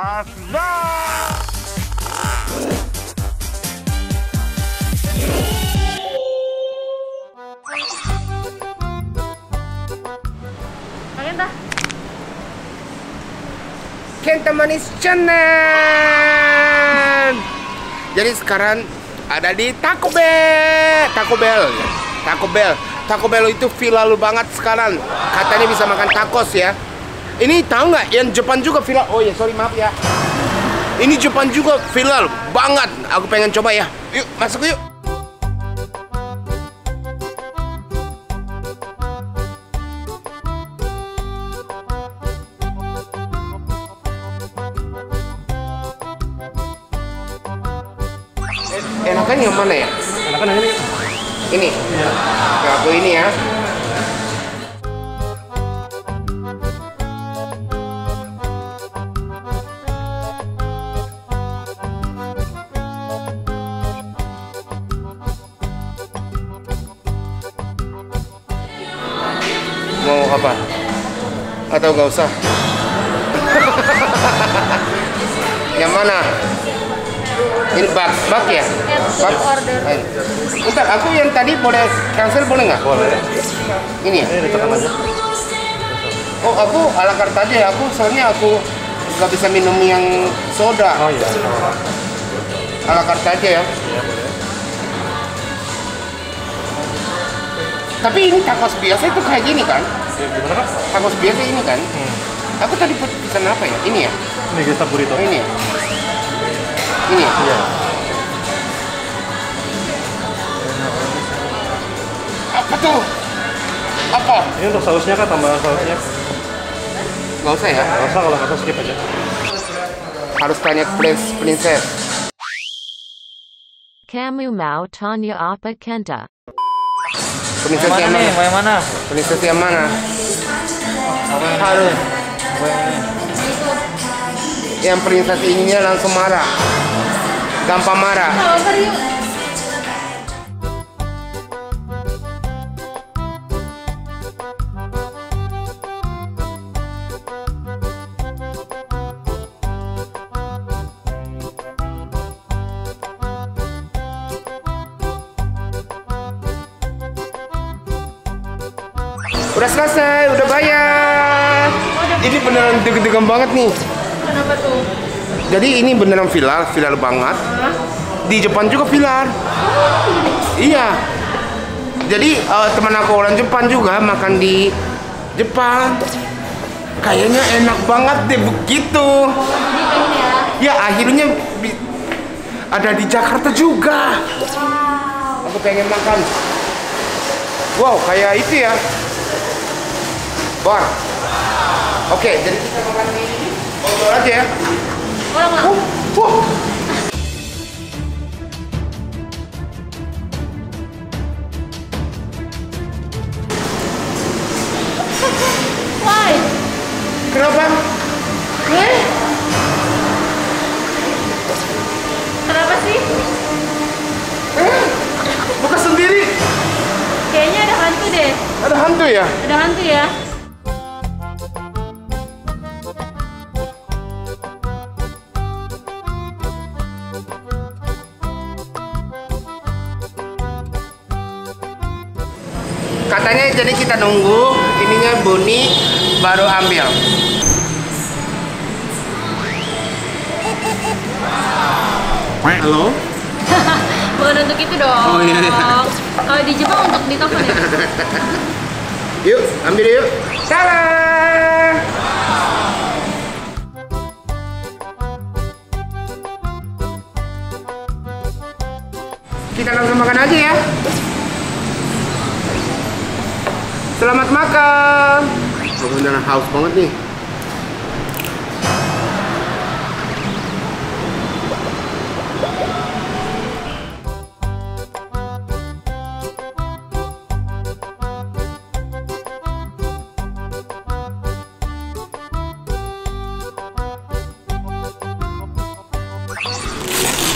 Kalian dah? Kenta Manis Channel. Jadi sekarang ada di Taco Bell. Taco Bell itu viral banget sekarang. Katanya bisa makan tacos ya. Ini tahu nggak yang Jepang juga viral? Oh ya, sorry maaf ya. Ini Jepang juga viral banget. Aku pengen coba ya. Yuk, masuk yuk. Enakan yang mana ya? Enakan yang ini. Ini? Iya. Ya, aku ini ya. Mau apa? Atau nggak usah? Yang mana? Ini bak ya? Bak order. Bentar, aku yang tadi boleh cancel boleh nggak? Boleh. Ini ya? Ini ditekan aja. Oh, aku ala carte aja ya. Soalnya aku nggak bisa minum yang soda. Oh iya. Ala carte aja ya. Iya, boleh. Tapi ini tacos biasa itu kayak gini kan? Ya, gimana Kak? Tacos biasa ini kan? Aku tadi pesan apa ya? Ini ya? Ini gesta burrito. Oh, ini ya? Ini ya? Iya. Apa tuh? Apa? Ini untuk sausnya Kak, tambah sausnya. Nggak usah ya? Nggak usah, kalau nggak usah skip aja. Harus tanya princess. Kamu mau tanya apa Kenta? Princess yang mana? Mau yang mana? Princess yang mana? Harus. Yang princess ininya langsung marah. Gampang marah. Over yuk. Udah selesai, udah bayar. Ini beneran deg-degan banget nih. Kenapa tuh? Jadi ini beneran viral banget. Di Jepang juga viral. Iya. Jadi teman aku orang Jepang juga makan di Jepang. Kayaknya enak banget deh begitu. Jadi pengen ya? Ya akhirnya ada di Jakarta juga. Aku pengen makan. Wow, kayak itu ya. Bar. Oke, jadi kita makan di outdoor aja ya. Orang lah. Why? Kenapa? Kenapa sih? Buka sendiri. Kayaknya ada hantu deh. Ada hantu ya? Ada hantu ya? Katanya jadi kita nunggu ininya bunyi baru ambil. Halo? Bukan untuk itu dong. Oh, iya. Kalau di Jepang untuk ditelepon ya. Yuk, ambil yuk. Salah. Kita langsung makan aja ya. Selamat makan. Aku beneran haus banget nih.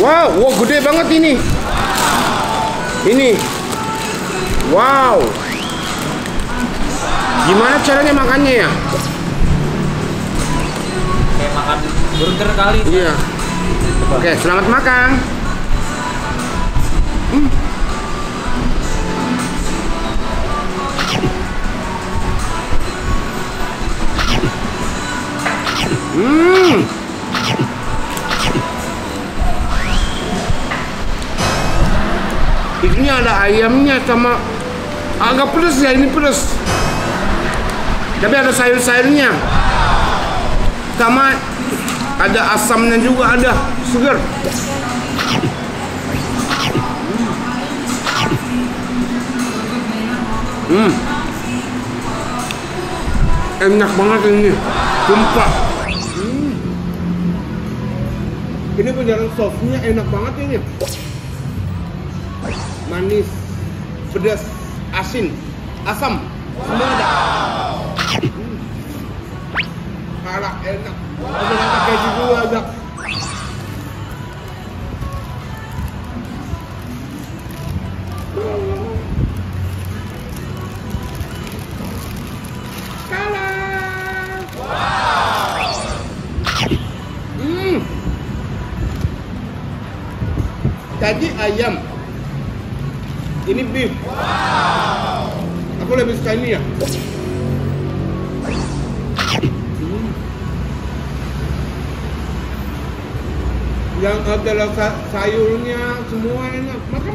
Wow, gede banget ini. Ini. Wow. Gimana caranya makannya ya? Kayak makan Baru kali. Iya. Oke, selamat makan. Ini ada ayamnya sama agak pedas ya, ini pedas. Tapi ada sayur-sayurnya. Sama ada asamnya juga, ada segar. Enak banget ini, sumpah. Ini penjalan sosnya enak banget ini. Manis, pedas, asin, asam, semua ada. Kalah enak. Ada keju juga ada. Tadi ayam, ini beef. Aku lebih suka ini ya. Yang ada sayurnya semua enak. Makan,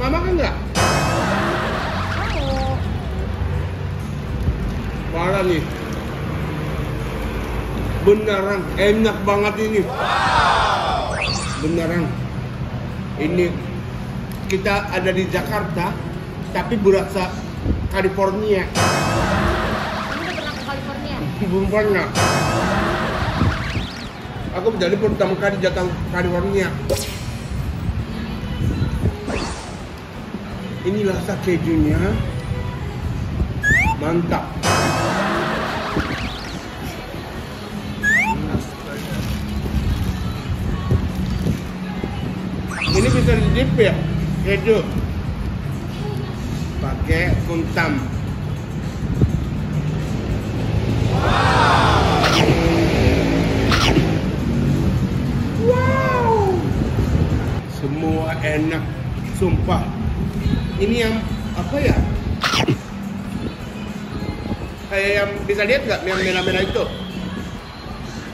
mama kan enggak? Parah nih. Beneran enak banget ini. Beneran. Ini kita ada di Jakarta, tapi berasa California. Kamu udah pernah ke California? Belum pernah. Aku jadi pertama kali datang California. Ini rasa kejunya mantap. Ini bisa di-dip ya, keju. Pakai kuntam. Wow. Semua enak, sumpah. Ini yang apa ya? Kayak yang bisa lihat nggak yang merah-merah itu?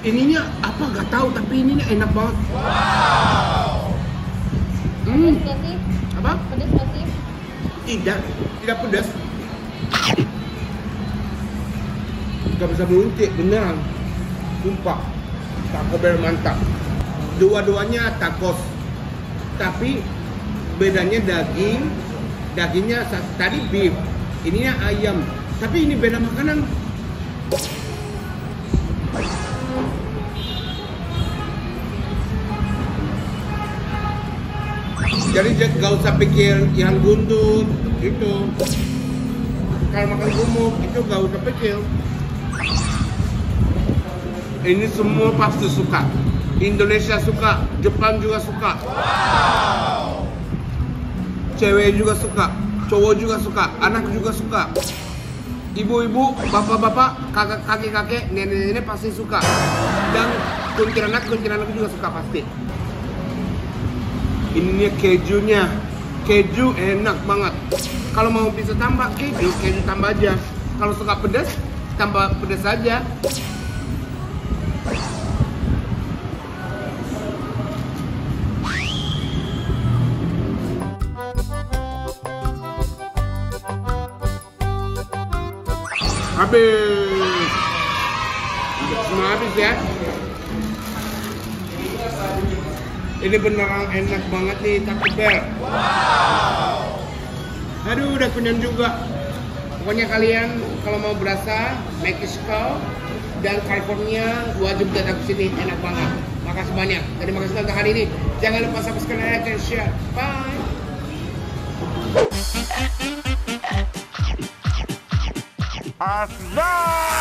Ininya apa nggak tahu, tapi ininya enak banget. Pedas nggak sih? Apa? Pedas nggak sih? Tidak pedas. Gak bisa meluntik, beneran. Sumpah, Taco Bell mantap. Dua-duanya tacos, tapi bedanya dagingnya tadi beef, ininya ayam. Tapi ini beda makanan. Jadi gak usah pikir yang buntut itu. Kalau makan gemuk itu gak usah pikir. Ini semua pasti suka. Indonesia suka, Jepang juga suka. Cewek juga suka, cowok juga suka, anak juga suka. Ibu-ibu, bapak-bapak, kakek-kakek, nenek-nenek pasti suka. Dan kuntilanak juga suka pasti. Ini kejunya, keju enak banget. Kalau mau bisa tambah keju tambah aja. Kalau suka pedas, tambah pedas aja. Habis. Semua habis ya. Ini beneran enak banget nih Taco Bell. Aduh, udah kenyang juga. Pokoknya kalian kalau mau berasa Mexico dan California wajib datang ke sini, enak banget. Makasih banyak. Terima kasih nonton hari ini. Jangan lupa subscribe, like, dan share. Bye. Asda.